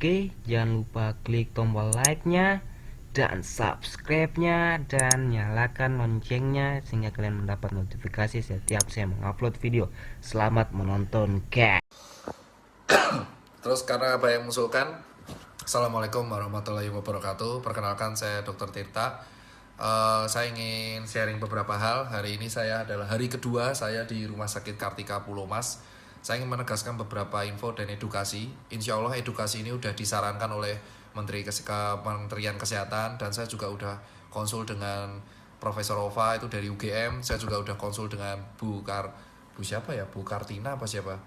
Oke, jangan lupa klik tombol like-nya dan subscribe-nya dan nyalakan loncengnya sehingga kalian mendapat notifikasi setiap saya mengupload video. Selamat menonton, guys. Terus karena apa yang mengusulkan, Assalamualaikum warahmatullahi wabarakatuh. Perkenalkan saya Dr. Tirta. Saya ingin sharing beberapa hal. Hari ini saya adalah hari kedua saya di Rumah Sakit Kartika Pulomas. Saya ingin menegaskan beberapa info dan edukasi. Insya Allah edukasi ini sudah disarankan oleh Kementerian Kesehatan, dan saya juga udah konsul dengan Profesor Ova itu dari UGM. Saya juga udah konsul dengan Bu Kartina apa siapa?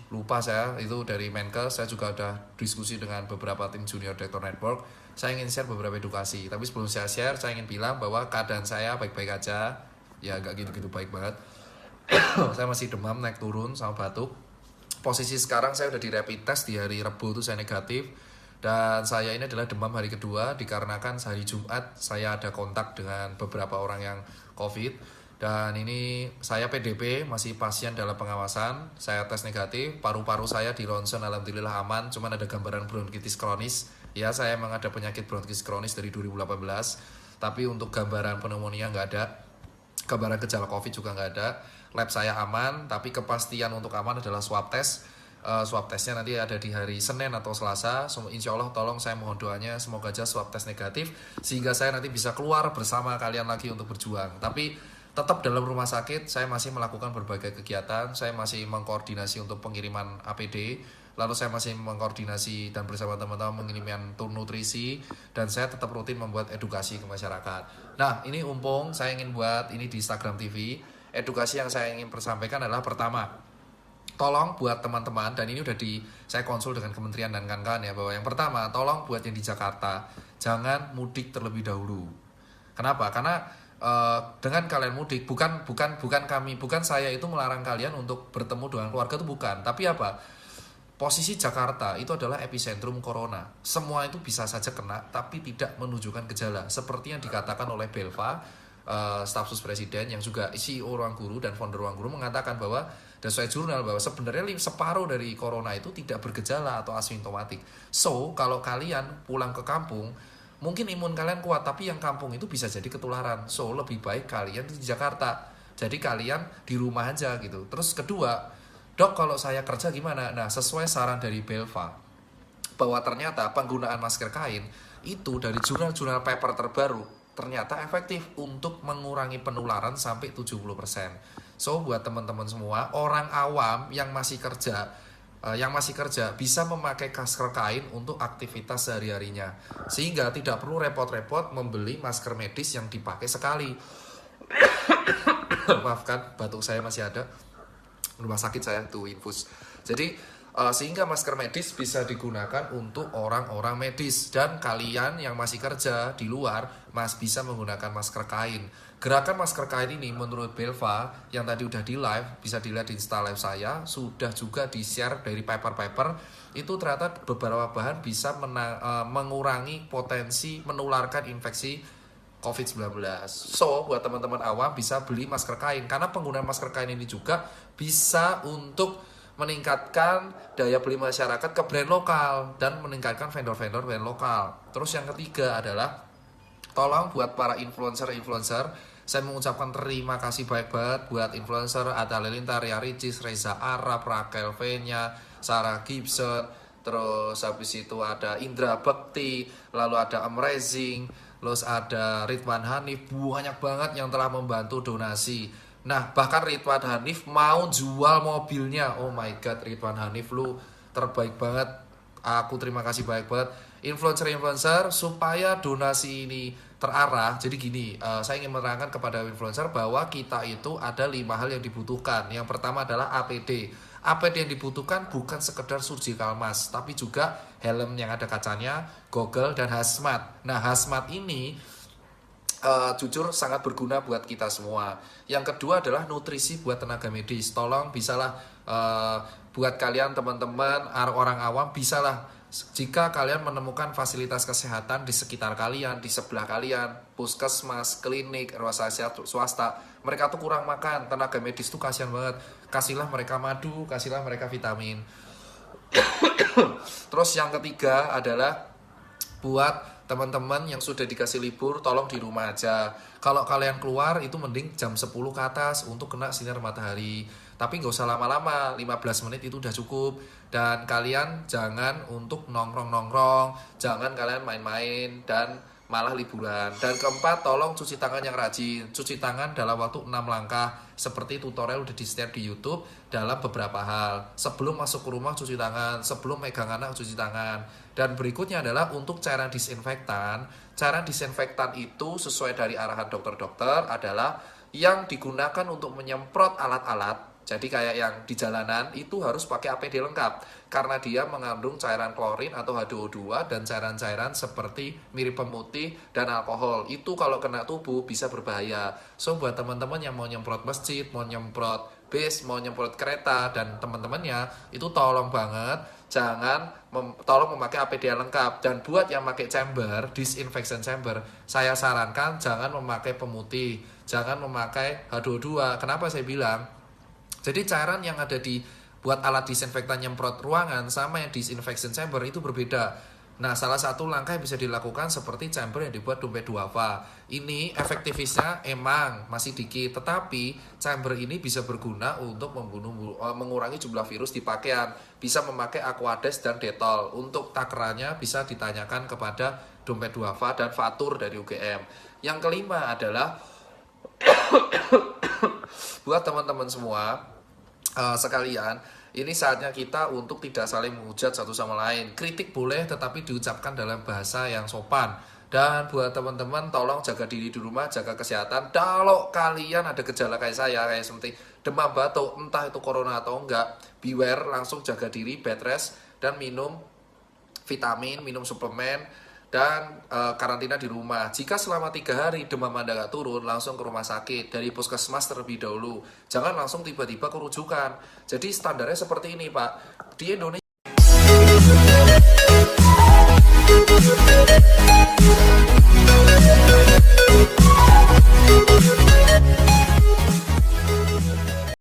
Lupa saya, itu dari Menkes. Saya juga udah diskusi dengan beberapa tim Junior Doctor Network. Saya ingin share beberapa edukasi. Tapi sebelum saya share, saya ingin bilang bahwa keadaan saya baik-baik aja. Ya gak gitu-gitu baik banget. Saya masih demam, naik turun, sama batuk. Posisi sekarang saya udah di rapid test di hari Rabu itu saya negatif. Dan saya ini adalah demam hari kedua dikarenakan hari Jumat saya ada kontak dengan beberapa orang yang COVID. Dan ini saya PDP, masih pasien dalam pengawasan. Saya tes negatif, paru-paru saya di ronsen alhamdulillah aman. Cuman ada gambaran bronkitis kronis. Ya, saya emang ada penyakit bronkitis kronis dari 2018. Tapi untuk gambaran pneumonia nggak ada. Gambaran gejala COVID juga nggak ada. Lab saya aman, tapi kepastian untuk aman adalah swab test. Swab testnya nanti ada di hari Senin atau Selasa. Insya Allah tolong saya mohon doanya semoga aja swab test negatif sehingga saya nanti bisa keluar bersama kalian lagi untuk berjuang. Tapi tetap dalam rumah sakit saya masih melakukan berbagai kegiatan. Saya masih mengkoordinasi untuk pengiriman APD. Lalu saya masih mengkoordinasi dan bersama teman-teman mengirimkan tur nutrisi. Dan saya tetap rutin membuat edukasi ke masyarakat. Nah, ini umpung saya ingin buat ini di Instagram TV. Edukasi yang saya ingin persampaikan adalah pertama, tolong buat teman-teman, dan ini udah saya konsul dengan kementerian dan kawan-kawan ya, bahwa yang pertama, tolong buat yang di Jakarta, jangan mudik terlebih dahulu. Kenapa? Karena dengan kalian mudik, bukan saya itu melarang kalian untuk bertemu dengan keluarga, itu bukan. Tapi apa? Posisi Jakarta itu adalah epicentrum corona. Semua itu bisa saja kena, tapi tidak menunjukkan gejala. Seperti yang dikatakan oleh Belva, staf sus presiden yang juga CEO Ruang Guru dan founder Ruang Guru mengatakan bahwa, dan sesuai jurnal, bahwa sebenarnya separuh dari corona itu tidak bergejala atau asimptomatik. So, kalau kalian pulang ke kampung, mungkin imun kalian kuat, tapi yang kampung itu bisa jadi ketularan. So, lebih baik kalian di Jakarta. Jadi kalian di rumah aja gitu. Terus kedua, dok kalau saya kerja gimana? Nah, sesuai saran dari Belva, bahwa ternyata penggunaan masker kain itu dari jurnal-jurnal paper terbaru ternyata efektif untuk mengurangi penularan sampai 70%. So, buat teman-teman semua, orang awam yang masih kerja bisa memakai masker kain untuk aktivitas sehari-harinya. Sehingga tidak perlu repot-repot membeli masker medis yang dipakai sekali. Maafkan, batuk saya masih ada. Rumah sakit saya tuh infus. Jadi sehingga masker medis bisa digunakan untuk orang-orang medis, dan kalian yang masih kerja di luar bisa menggunakan masker kain. Gerakan masker kain ini menurut Belva yang tadi udah di live, bisa dilihat di Insta live saya, sudah juga di share dari paper-paper itu, ternyata beberapa bahan bisa mengurangi potensi menularkan infeksi COVID-19. So, buat teman-teman awam bisa beli masker kain, karena penggunaan masker kain ini juga bisa untuk meningkatkan daya beli masyarakat ke brand lokal dan meningkatkan vendor-vendor brand lokal. Terus yang ketiga adalah, tolong buat para influencer, saya mengucapkan terima kasih baik banget buat influencer, ada Lilintar, Ria Ricis, Reza Arab, Raquel Venya, Sarah Gibson, terus habis itu ada Indra Bekti, lalu ada Amazing, terus ada Ridwan Hanif, banyak banget yang telah membantu donasi. Nah, bahkan Ridwan Hanif mau jual mobilnya. Oh my god, Ridwan Hanif, lu terbaik banget. Aku terima kasih banyak banget influencer supaya donasi ini terarah. Jadi gini, saya ingin menerangkan kepada influencer bahwa kita itu ada 5 hal yang dibutuhkan. Yang pertama adalah APD. APD yang dibutuhkan bukan sekedar surgical mask, tapi juga helm yang ada kacanya, goggle, dan hazmat. Nah, hazmat ini jujur sangat berguna buat kita semua. Yang kedua adalah nutrisi buat tenaga medis. Tolong bisalah buat kalian teman-teman orang awam, bisalah jika kalian menemukan fasilitas kesehatan di sekitar kalian, di sebelah kalian, puskesmas, klinik, rumah sakit swasta, mereka tuh kurang makan, tenaga medis tuh kasihan banget. Kasihlah mereka madu, kasihlah mereka vitamin. Terus yang ketiga adalah buat teman-teman yang sudah dikasih libur, tolong di rumah aja. Kalau kalian keluar itu mending jam 10 ke atas untuk kena sinar matahari. Tapi nggak usah lama-lama, 15 menit itu udah cukup. Dan kalian jangan untuk nongkrong-nongkrong, jangan kalian main-main dan malah liburan. Dan keempat, tolong cuci tangan yang rajin. Cuci tangan dalam waktu 6 langkah, seperti tutorial udah di-share di YouTube dalam beberapa hal. Sebelum masuk ke rumah cuci tangan, sebelum megang anak cuci tangan. Dan berikutnya adalah untuk cairan disinfektan. Cairan disinfektan itu sesuai dari arahan dokter-dokter adalah yang digunakan untuk menyemprot alat-alat. Jadi kayak yang di jalanan itu harus pakai APD lengkap karena dia mengandung cairan klorin atau H2O2 dan cairan-cairan seperti mirip pemutih dan alkohol. Itu kalau kena tubuh bisa berbahaya. So buat teman-teman yang mau nyemprot masjid, mau nyemprot bis, mau nyemprot kereta dan teman-temannya itu tolong banget tolong memakai APD yang lengkap. Dan buat yang pakai chamber, disinfection chamber, saya sarankan jangan memakai pemutih, jangan memakai H2O2. Kenapa saya bilang? Jadi cairan yang ada di buat alat disinfektan nyemprot ruangan sama yang disinfection chamber itu berbeda. Nah, salah satu langkah yang bisa dilakukan seperti chamber yang dibuat dompet duafa. Ini efektivitasnya emang masih dikit, tetapi chamber ini bisa berguna untuk mengurangi jumlah virus di pakaian. Bisa memakai Aquades dan Dettol. Untuk takarannya bisa ditanyakan kepada dompet duafa dan Fatur dari UGM. Yang kelima adalah buat teman-teman semua sekalian, ini saatnya kita untuk tidak saling menghujat satu sama lain. Kritik boleh tetapi diucapkan dalam bahasa yang sopan. Dan buat teman-teman tolong jaga diri di rumah, jaga kesehatan. Kalau kalian ada gejala kayak saya, kayak seperti demam batuk, entah itu corona atau enggak, beware, langsung jaga diri, bed rest, dan minum vitamin, minum suplemen, dan karantina di rumah. Jika selama 3 hari demam Anda nggak turun, langsung ke rumah sakit dari puskesmas terlebih dahulu. Jangan langsung tiba-tiba ke rujukan. Jadi standarnya seperti ini, Pak. Di Indonesia